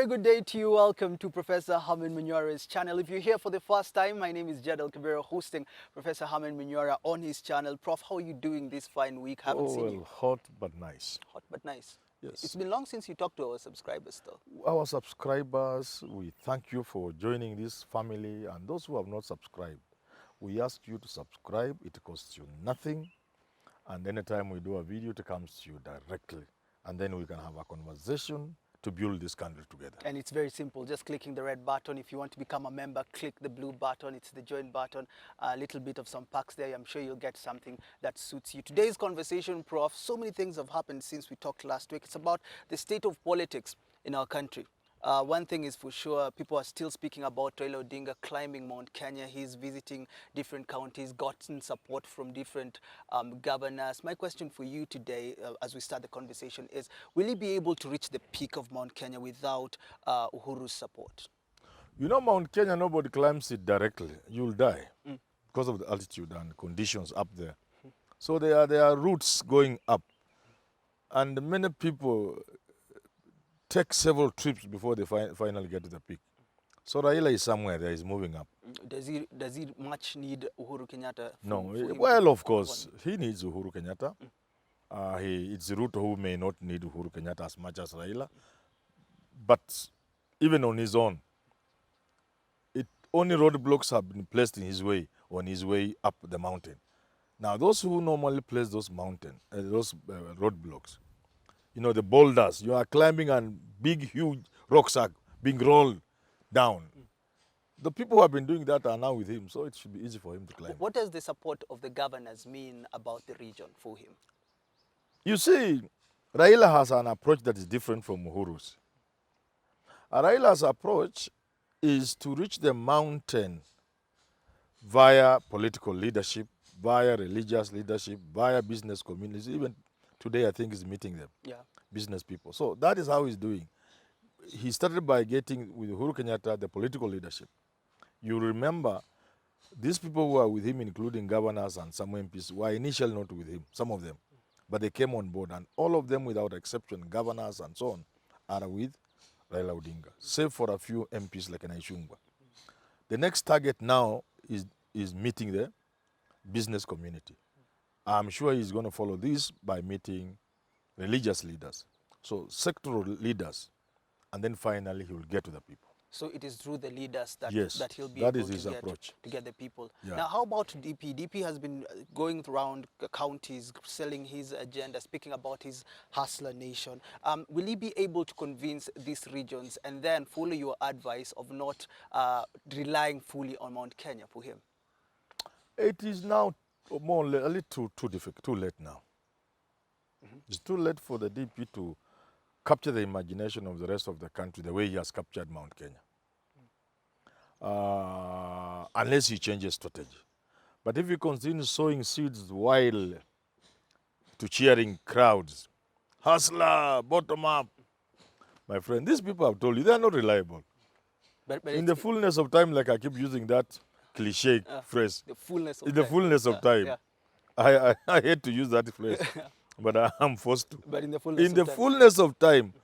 very good day to you. Welcome to Professor Herman Manyora's channel. If you're here for the first time, my name is Jadal Kabira, hosting Professor Herman Manyora on his channel. Prof, how are you doing this fine week? Haven't seen you. Hot but nice. Hot but nice. Yes. It's been long since you talked to our subscribers though. Our subscribers, we thank you for joining this family, and those who have not subscribed, we ask you to subscribe. It costs you nothing, and anytime we do a video, it comes to you directly, and then we can have a conversation to build this country together. And it's very simple, just clicking the red button. If you want to become a member, click the blue button. It's the join button. A little bit of some perks there. I'm sure you'll get something that suits you. Today's conversation, Prof, so many things have happened since we talked last week. It's about the state of politics in our country. One thing is for sure, people are still speaking about Raila Odinga climbing Mount Kenya. He's visiting different counties, gotten support from different governors. My question for you today, as we start the conversation, is will he be able to reach the peak of Mount Kenya without Uhuru's support? You know, Mount Kenya, nobody climbs it directly. You'll die because of the altitude and conditions up there. So there are routes going up, and many people take several trips before they finally get to the peak. So Raila is somewhere there, he's moving up. Does he much need Uhuru Kenyatta? No, well, of course, he needs Uhuru Kenyatta. It's Ruto who may not need Uhuru Kenyatta as much as Raila. But even on his own, only roadblocks have been placed in his way on his way up the mountain. Now, those who normally place those roadblocks, you know, the boulders, you are climbing and big, huge rocks are being rolled down. The people who have been doing that are now with him, so it should be easy for him to climb. What does the support of the governors mean about the region for him? You see, Raila has an approach that is different from Uhuru's. Raila's approach is to reach the mountain via political leadership, via religious leadership, via business communities. Even today, I think he's meeting them, business people. So that is how he's doing. He started by getting with Uhuru Kenyatta the political leadership. You remember, these people who are with him, including governors and some MPs, were initially not with him, some of them. But they came on board, and all of them, without exception, governors and so on, are with Raila Odinga, save for a few MPs like Naishungwa. The next target now is meeting the business community. I'm sure he's going to follow this by meeting religious leaders, so sectoral leaders, and then finally he will get to the people. So it is through the leaders that, yes, that he'll be that able is his to approach. Get the people. Yeah. Now, how about DP? DP has been going around counties, selling his agenda, speaking about his hustler nation. Will he be able to convince these regions and then follow your advice of not relying fully on Mount Kenya for him? It is now more a little too difficult, too late now. It's too late for the DP to capture the imagination of the rest of the country the way he has captured Mount Kenya. Unless he changes strategy. But if he continues sowing seeds while to cheering crowds, hustler, bottom up, my friend, these people have told you, they are not reliable. But in the fullness of time, like I keep using that cliche phrase, the fullness of in time. the fullness of time. Yeah. I hate to use that phrase, but I am forced to. But in the fullness fullness of time,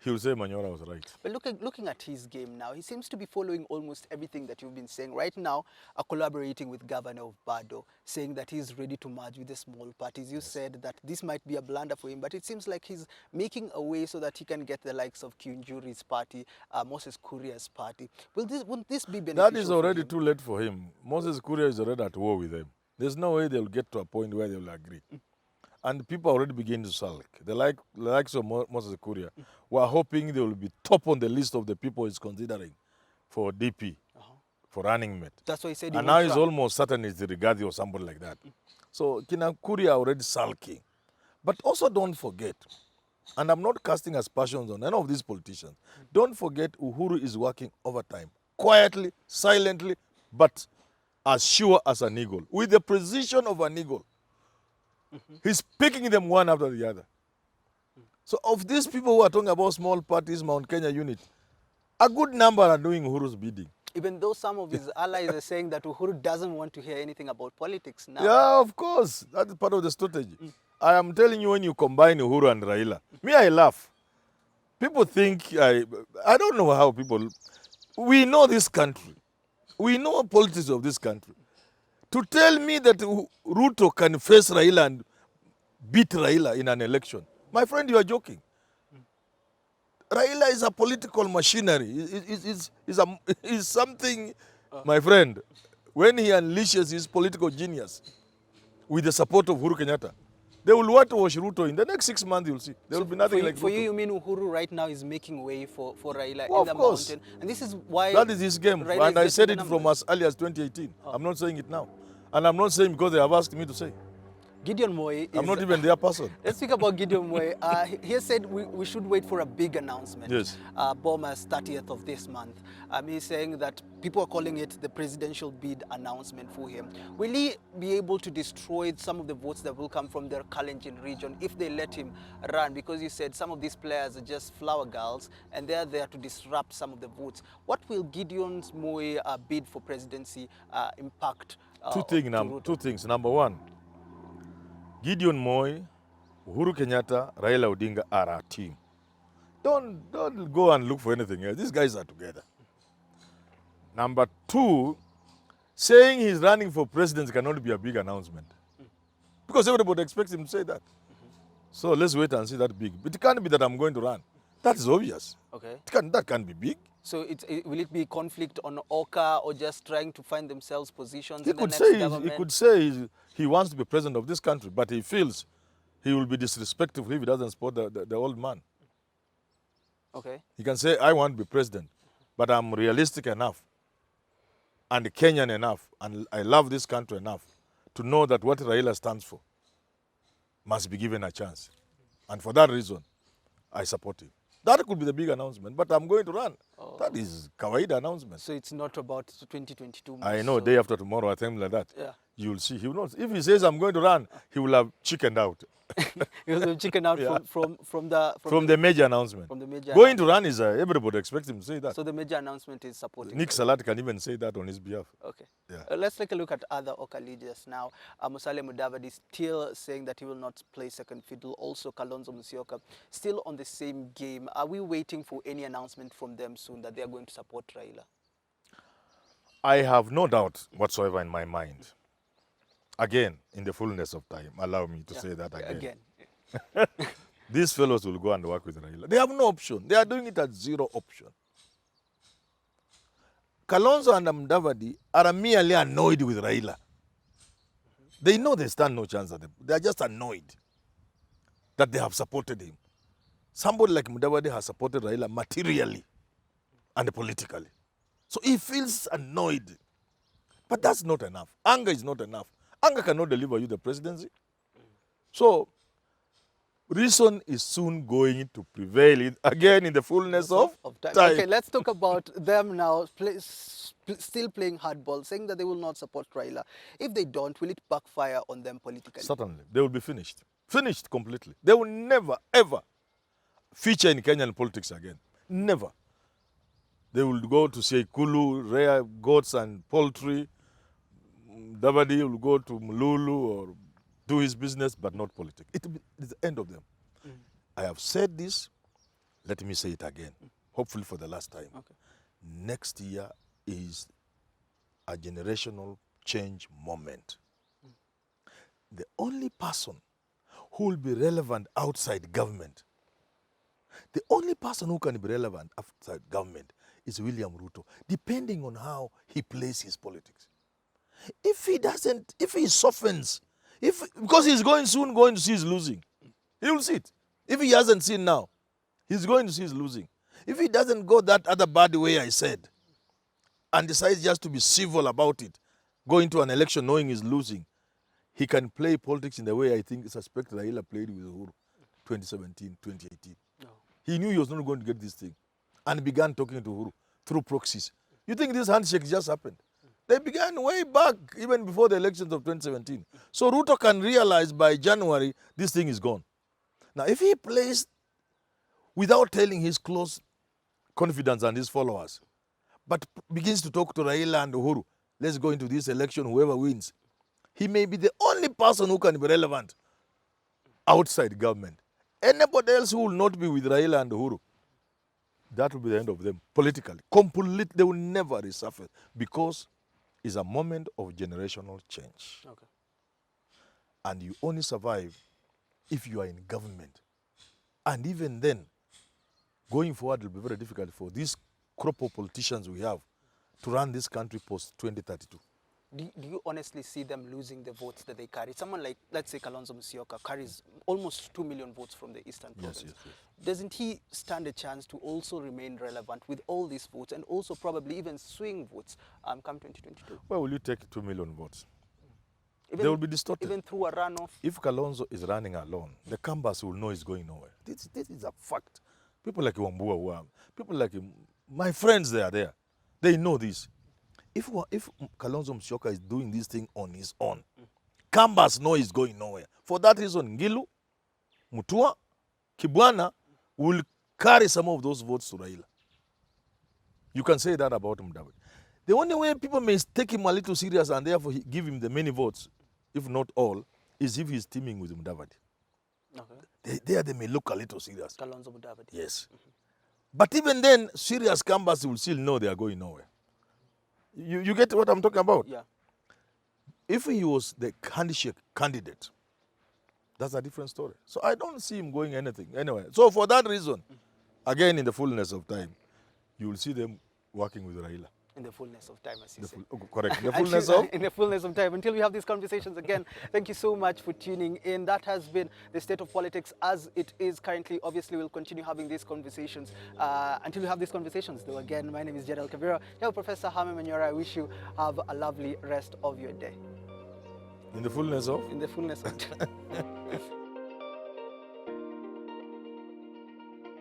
he will say Manyora was right. But looking at his game now, he seems to be following almost everything that you've been saying. Right now, collaborating with Governor of Bado, saying that he's ready to merge with the small parties. You said that this might be a blunder for him, but it seems like he's making a way so that he can get the likes of Kiunjuri's party, Moses Kuria's party. Won't this be beneficial? That is already too late for him. Moses Kuria is already at war with them. There's no way they'll get to a point where they'll agree. And people already begin to sulk. The likes of Moses Kuria were hoping they will be top on the list of the people he's considering for DP, for running mate. That's why he said. And now he's almost certain it's the Rigathi or somebody like that. So Kina Kuria already sulking. But also don't forget, and I'm not casting aspersions on any of these politicians, don't forget Uhuru is working overtime, quietly, silently, but as sure as an eagle, with the precision of an eagle. He's picking them one after the other. So of these people who are talking about small parties, Mount Kenya unit, a good number are doing Uhuru's bidding. Even though some of his allies are saying that Uhuru doesn't want to hear anything about politics now. Yeah, of course. That is part of the strategy. I am telling you, when you combine Uhuru and Raila, me, I laugh. People think, I don't know how people, we know this country. We know politics of this country. To tell me that Ruto can face Raila and beat Raila in an election, my friend, you are joking. Raila is a political machinery. Is something, my friend, when he unleashes his political genius with the support of Uhuru Kenyatta, they will whitewash Ruto in the next 6 months. You'll see. There will be nothing like Ruto. For you mean Uhuru right now is making way for Raila Well, in the mountain, and this is why that is his game. Raila And I said it from as early as 2018. I'm not saying it now, and I'm not saying because they have asked me to say. Gideon Moi is... I'm not even their person. Let's speak about Gideon Moi. He said we should wait for a big announcement. Yes. Boma's 30th of this month. He's saying that people are calling it the presidential bid announcement for him. Will he be able to destroy some of the votes that will come from their Kalenjin region if they let him run? Because you said some of these players are just flower girls and they're there to disrupt some of the votes. What will Gideon Moi bid for presidency impact? Two things. Number one, Gideon Moi, Uhuru Kenyatta, Raila Odinga are our team. Don't go and look for anything else. These guys are together. Number two, saying he's running for president cannot be a big announcement. Because everybody expects him to say that. So let's wait and see that big. But it can't be that I'm going to run. That is obvious. Okay. That can't be big. So will it be conflict on Oka or just trying to find themselves positions He in the could next say government? he could say he wants to be president of this country, but he feels he will be disrespectful if he doesn't support the old man. Okay. He can say, I want to be president, but I'm realistic enough and Kenyan enough, and I love this country enough to know that what Raila stands for must be given a chance. And for that reason, I support him. That could be the big announcement, but I'm going to run. Oh. That is kawaida announcement. So it's not about 2022. I know, day after tomorrow, I think like that. Yeah. You will see. He will not. If he says I'm going to run, he will have chickened out. He will have chickened out Yeah. from the major announcement. From the major going to run is everybody expects him to say that. So the major announcement is supporting. Nick Salat can even say that on his behalf. Okay. Yeah. Let's take a look at other Oka leaders now. Musalia Mudavadi is still saying that he will not play second fiddle. Also, Kalonzo Musyoka still on the same game. Are we waiting for any announcement from them soon that they are going to support Raila? I have no doubt whatsoever in my mind. Again, in the fullness of time, allow me to say that again. These fellows will go and work with Raila. They have no option. They are doing it at zero option. Kalonzo and Mudavadi are merely annoyed with Raila. They know they stand no chance at them. They are just annoyed that they have supported him. Somebody like Mudavadi has supported Raila materially and politically. So he feels annoyed. But that's not enough. Anger is not enough. Anger cannot deliver you the presidency. So, reason is soon going to prevail again in the fullness of time. Okay, let's talk about them now, still playing hardball, saying that they will not support Raila. If they don't, will it backfire on them politically? Certainly. They will be finished. Finished completely. They will never, ever feature in Kenyan politics again. Never. They will go to Seikulu, rare goats and poultry. Davadi will go to Mululu or do his business, but not politics. It will be the end of them. I have said this. Let me say it again, hopefully for the last time. Okay. Next year is a generational change moment. The only person who will be relevant outside government, the only person who can be relevant outside government is William Ruto, depending on how he plays his politics. If he doesn't, if he softens, because he's soon going to see he's losing, he will see it. If he hasn't seen now, he's going to see he's losing. If he doesn't go that other bad way I said, and decides just to be civil about it, go into an election knowing he's losing, he can play politics in the way I suspect Raila played with Uhuru 2017, 2018. No. He knew he was not going to get this thing and began talking to Uhuru through proxies. You think this handshake just happened? They began way back, even before the elections of 2017. So Ruto can realize by January, this thing is gone. Now, if he plays without telling his close confidants and his followers, but begins to talk to Raila and Uhuru, let's go into this election, whoever wins, he may be the only person who can be relevant outside government. Anybody else who will not be with Raila and Uhuru that will be the end of them politically. Complete, they will never resurface because it's a moment of generational change. Okay. And you only survive if you are in government. And even then, going forward will be very difficult for these crop of politicians we have to run this country post-2032. Do you honestly see them losing the votes that they carry? Someone like, let's say, Kalonzo Musyoka carries almost 2 million votes from the Eastern Province. Yes. Doesn't he stand a chance to also remain relevant with all these votes and also probably even swing votes come 2022? Where will you take 2 million votes? Even, they will be distorted. Even through a runoff? If Kalonzo is running alone, the canvas will know he's going nowhere. This is a fact. People like Wambua, people like my friends, they are there. They know this. If Kalonzo Musyoka is doing this thing on his own, canvas know he's going nowhere. For that reason, Ngilu, Mutua, Kibwana will carry some of those votes to Raila. You can say that about Mudavadi. The only way people may take him a little serious and therefore give him the many votes, if not all, is if he's teaming with Mudavadi. Okay. They may look a little serious. Kalonzo Mudavadi. Yes. But even then, serious canvas will still know they are going nowhere. You get what I'm talking about? Yeah. If he was the handshake candidate, that's a different story. So I don't see him going anything. Anyway, so for that reason, again, in the fullness of time, you will see them working with Raila. In the fullness of time, as you say. Correct. In the fullness of? In the fullness of time. Until we have these conversations again, thank you so much for tuning in. That has been the state of politics as it is currently. Obviously, we'll continue having these conversations until we have these conversations. Though, again, my name is Gerald Kabira. Here, Professor Herman Manyora. I wish you have a lovely rest of your day. In the fullness of? In the fullness of time.